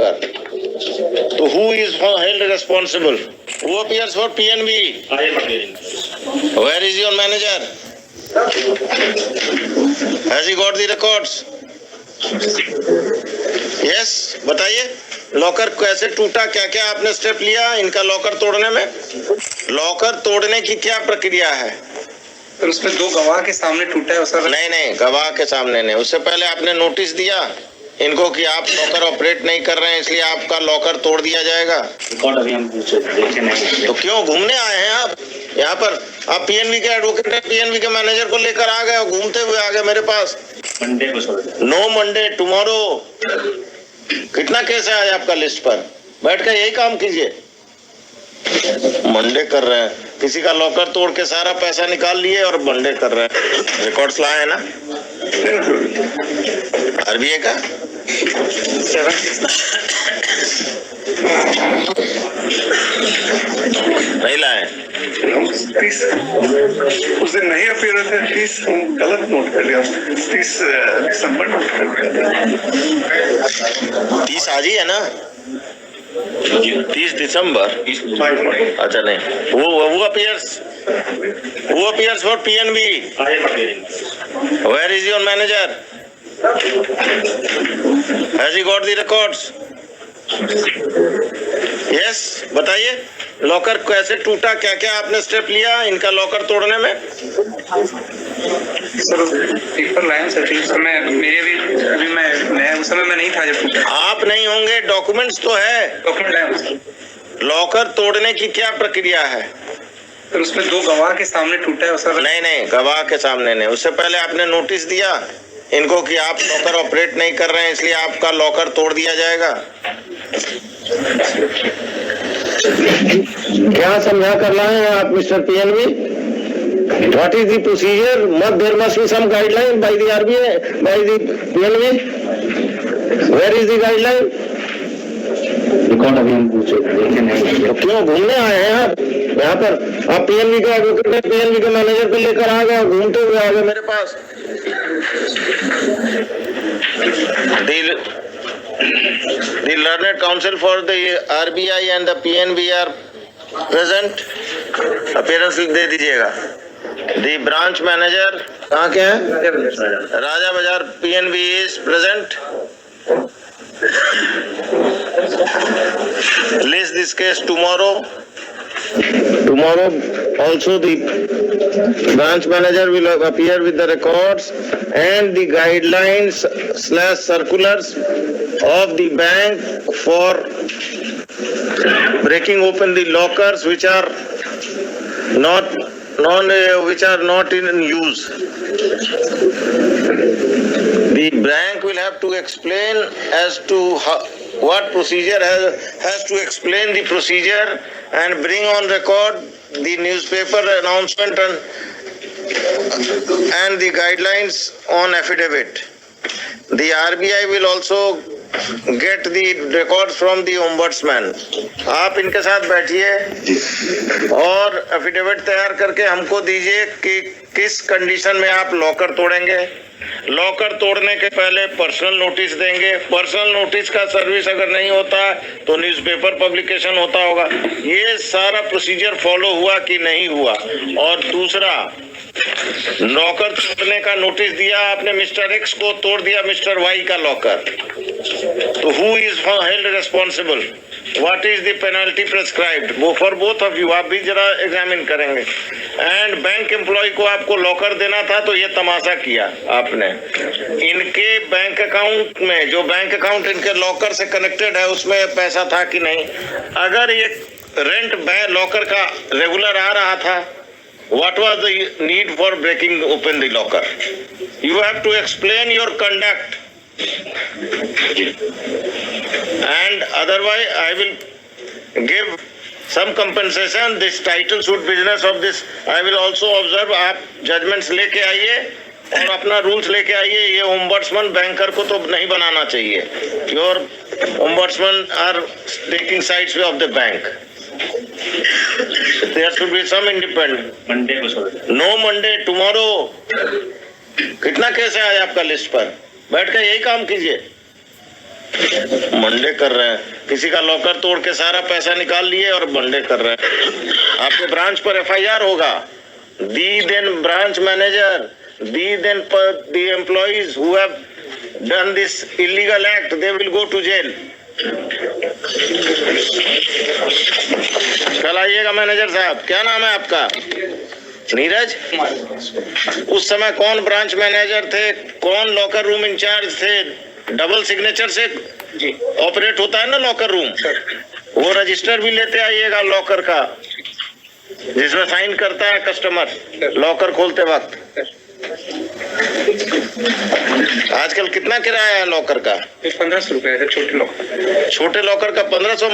locker. So who is held responsible? Who appears for PNB? I am appearing. Where is your manager? Has he got the records? Yes, बताइए locker कैसे टूटा, क्या क्या आपने step लिया इनका locker तोड़ने में? लॉकर तोड़ने की क्या प्रक्रिया है? तो उसमें 2 गवाह के सामने टूटा है सर? नहीं, गवाह के सामने नहीं। उससे पहले आपने नोटिस दिया इनको कि आप लॉकर ऑपरेट नहीं कर रहे हैं, इसलिए आपका लॉकर तोड़ दिया जाएगा। रिकॉर्ड अभी हम देखे नहीं। तो क्यों घूमने आए हैं आप यहाँ पर? आप पीएनबी के एडवोकेट हैं, पीएनबी के मैनेजर को लेकर आ गए और घूमते हुए आ गए मेरे पास। मंडे को सर। No Monday, tomorrow. कितना केस है आज आपका लिस्ट पर? बैठ कर यही काम कीजिए। मंडे कर रहे हैं, किसी का लॉकर तोड़ के सारा पैसा निकाल लिए और मंडे कर रहे हैं। रिकॉर्ड्स लाए हैं ना आरबीआई का? नहीं लाए। उस दिन नहीं अपीयर थे, 30 गलत नोट कर लिया, 30 दिसंबर नोट कर लिया। 30 आज ही है ना? 30 दिसंबर। अच्छा नहीं, वो appears for PNB. I am appearing. Where is your manager? Has he got the records? Yes, बताइए लॉकर कैसे टूटा, क्या क्या आपने स्टेप लिया इनका लॉकर तोड़ने में? सर पेपर लाए सर, उस समय मेरे भी अभी मैं उस समय मैं नहीं था जब टूटा। आप नहीं होंगे, डॉक्यूमेंट्स तो है। डॉक्यूमेंट लाए सर। लॉकर तोड़ने की क्या प्रक्रिया है? तो उसमें 2 गवाह के सामने टूटा है सर? नहीं, गवाह के सामने नहीं। उससे पहले आपने नोटिस दिया इनको कि आप लॉकर ऑपरेट नहीं कर रहे हैं, इसलिए आपका लॉकर तोड़ दिया जाएगा। क्या समझा कर लाए हैं आप mister PNB? What is the procedure? There must be some guideline by the RBI, by the PNB. Where is the guideline? Record अभी हम देखे नहीं। तो क्यों घूमने आए हैं आप यहाँ पर? आप पीएनबी के एडवोकेट हैं, पीएनबी के मैनेजर को लेकर आ गए और घूमते हुए आ गए मेरे पास। The learned counsel for the RBI and the PNB are present. Appearance दे दीजिएगा। The branch manager कहाँ के हैं? राजा बाजार PNB is present. List this case tomorrow. Tomorrow also the branch manager will appear with the records and the guidelines / circulars of the bank for breaking open the lockers which are not in use. The bank will have to explain as to what procedure has to explain the procedure and bring on record the newspaper announcement and the guidelines on affidavit. The RBI will also get the records from the ombudsman. आप इनके साथ बैठिए और affidavit तैयार करके हमको दीजिए कि किस कंडीशन में आप लॉकर तोड़ेंगे। लॉकर तोड़ने के पहले पर्सनल नोटिस देंगे। पर्सनल नोटिस का सर्विस अगर नहीं होता तो न्यूज़पेपर पब्लिकेशन होता होगा। ये सारा प्रोसीजर फॉलो हुआ कि नहीं हुआ? और दूसरा, लॉकर तोड़ने का नोटिस दिया आपने मिस्टर एक्स को, तोड़ दिया मिस्टर वाई का लॉकर, तो who is held responsible? What is the penalty prescribed? वो फॉर बोथ ऑफ यू, आप भी जरा एग्जामिन करेंगे। एंड बैंक एम्प्लॉय को आपको लॉकर देना था तो ये तमाशा किया आपने। इनके बैंक अकाउंट में, जो बैंक अकाउंट इनके लॉकर से कनेक्टेड है, उसमें पैसा था कि नहीं? अगर ये रेंट लॉकर का रेगुलर आ रहा था, what was the need for breaking open the locker? You have to explain your conduct, and otherwise I will give some compensation. This title suit business of this I will also observe. आप judgments लेके आइए और अपना rules लेके आइए। ये ombudsman banker को तो नहीं बनाना चाहिए। Your ombudsman are taking sides of the bank. There should be some independent. Monday को सर। No Monday, tomorrow. कितना केस है आज आपका लिस्ट पर? बैठ कर यही काम कीजिए। मंडे कर रहे हैं, किसी का लॉकर तोड़ के सारा पैसा निकाल लिए और मंडे कर रहे हैं। आपके ब्रांच पर FIR होगा। The then branch manager, the then the employees who have done this illegal act, they will go to jail. कल आइएगा मैनेजर साहब। क्या नाम है आपका? नीरज। उस समय कौन ब्रांच मैनेजर थे, कौन लॉकर रूम इंचार्ज थे? डबल सिग्नेचर से ऑपरेट होता है ना लॉकर रूम, वो रजिस्टर भी लेते आइएगा लॉकर का, जिसमें साइन करता है कस्टमर लॉकर खोलते वक्त। आजकल कितना किराया है लॉकर का? 1500 रुपए है छोटे लॉकर। छोटे लॉकर का 1500